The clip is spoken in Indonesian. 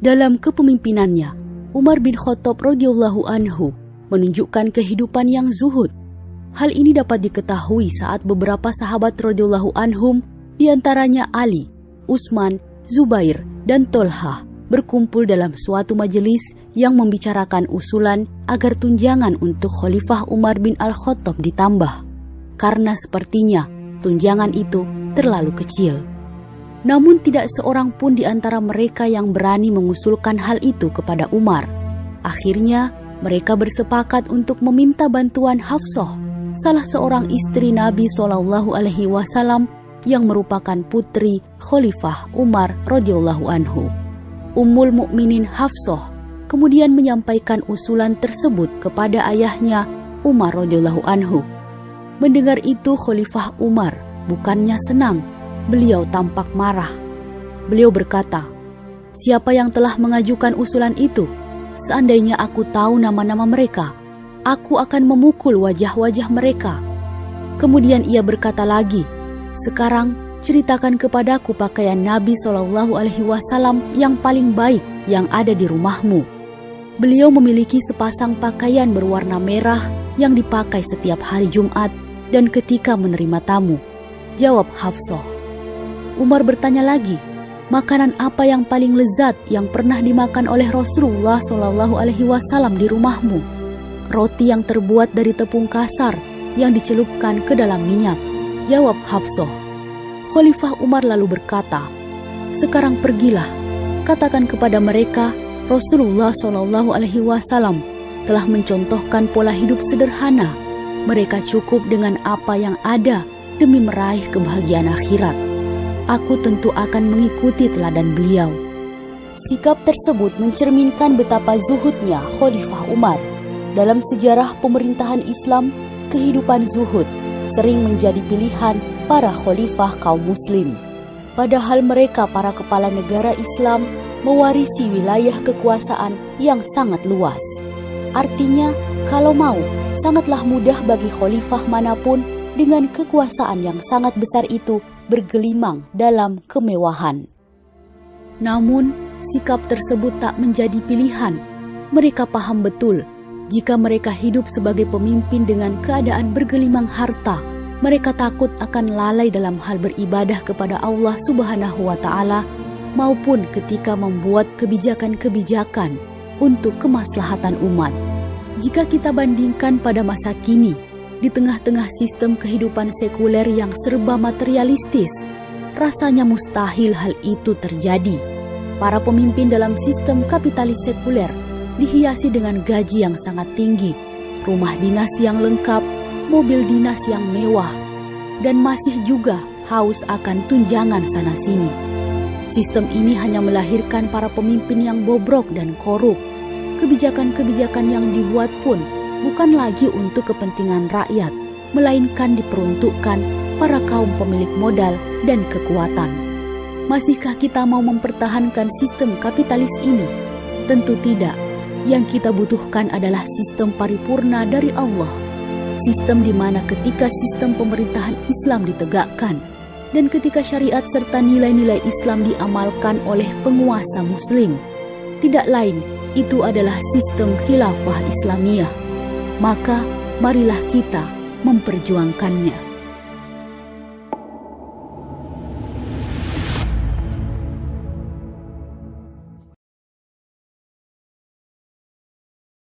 Dalam kepemimpinannya, Umar bin Khattab radhiyallahu anhu menunjukkan kehidupan yang zuhud. Hal ini dapat diketahui saat beberapa sahabat radhiyallahu anhum, diantaranya Ali, Utsman, Zubair, dan Tolhah, berkumpul dalam suatu majelis yang membicarakan usulan agar tunjangan untuk Khalifah Umar bin Al-Khattab ditambah, karena sepertinya tunjangan itu terlalu kecil. Namun tidak seorang pun di antara mereka yang berani mengusulkan hal itu kepada Umar. Akhirnya mereka bersepakat untuk meminta bantuan Hafsah, salah seorang istri Nabi SAW yang merupakan putri Khalifah Umar radhiyallahu anhu. Ummul Mukminin Hafsah kemudian menyampaikan usulan tersebut kepada ayahnya Umar radhiyallahu anhu. Mendengar itu Khalifah Umar bukannya senang, beliau tampak marah. Beliau berkata, "Siapa yang telah mengajukan usulan itu? Seandainya aku tahu nama-nama mereka, aku akan memukul wajah-wajah mereka." Kemudian ia berkata lagi, "Sekarang ceritakan kepadaku pakaian Nabi SAW yang paling baik yang ada di rumahmu." Beliau memiliki sepasang pakaian berwarna merah yang dipakai setiap hari Jumat dan ketika menerima tamu. Jawab Hafsah. Umar bertanya lagi, "Makanan apa yang paling lezat yang pernah dimakan oleh Rasulullah SAW di rumahmu?" "Roti yang terbuat dari tepung kasar yang dicelupkan ke dalam minyak," jawab Hafsah. Khalifah Umar lalu berkata, "Sekarang pergilah, katakan kepada mereka Rasulullah SAW telah mencontohkan pola hidup sederhana. Mereka cukup dengan apa yang ada demi meraih kebahagiaan akhirat. Aku tentu akan mengikuti teladan beliau." Sikap tersebut mencerminkan betapa zuhudnya Khalifah Umar. Dalam sejarah pemerintahan Islam, kehidupan zuhud sering menjadi pilihan para khalifah kaum muslim. Padahal mereka para kepala negara Islam mewarisi wilayah kekuasaan yang sangat luas. Artinya, kalau mau, sangatlah mudah bagi khalifah manapun dengan kekuasaan yang sangat besar itu bergelimang dalam kemewahan. Namun, sikap tersebut tak menjadi pilihan. Mereka paham betul, jika mereka hidup sebagai pemimpin dengan keadaan bergelimang harta, mereka takut akan lalai dalam hal beribadah kepada Allah Subhanahu wa Ta'ala maupun ketika membuat kebijakan-kebijakan untuk kemaslahatan umat. Jika kita bandingkan pada masa kini, di tengah-tengah sistem kehidupan sekuler yang serba materialistis, rasanya mustahil hal itu terjadi. Para pemimpin dalam sistem kapitalis sekuler dihiasi dengan gaji yang sangat tinggi, rumah dinas yang lengkap, mobil dinas yang mewah, dan masih juga haus akan tunjangan sana-sini. Sistem ini hanya melahirkan para pemimpin yang bobrok dan korup. Kebijakan-kebijakan yang dibuat pun bukan lagi untuk kepentingan rakyat, melainkan diperuntukkan para kaum pemilik modal dan kekuatan. Masihkah kita mau mempertahankan sistem kapitalis ini? Tentu tidak. Yang kita butuhkan adalah sistem paripurna dari Allah. Sistem di mana ketika sistem pemerintahan Islam ditegakkan dan ketika syariat serta nilai-nilai Islam diamalkan oleh penguasa muslim, tidak lain itu adalah sistem khilafah Islamiyah. Maka marilah kita memperjuangkannya.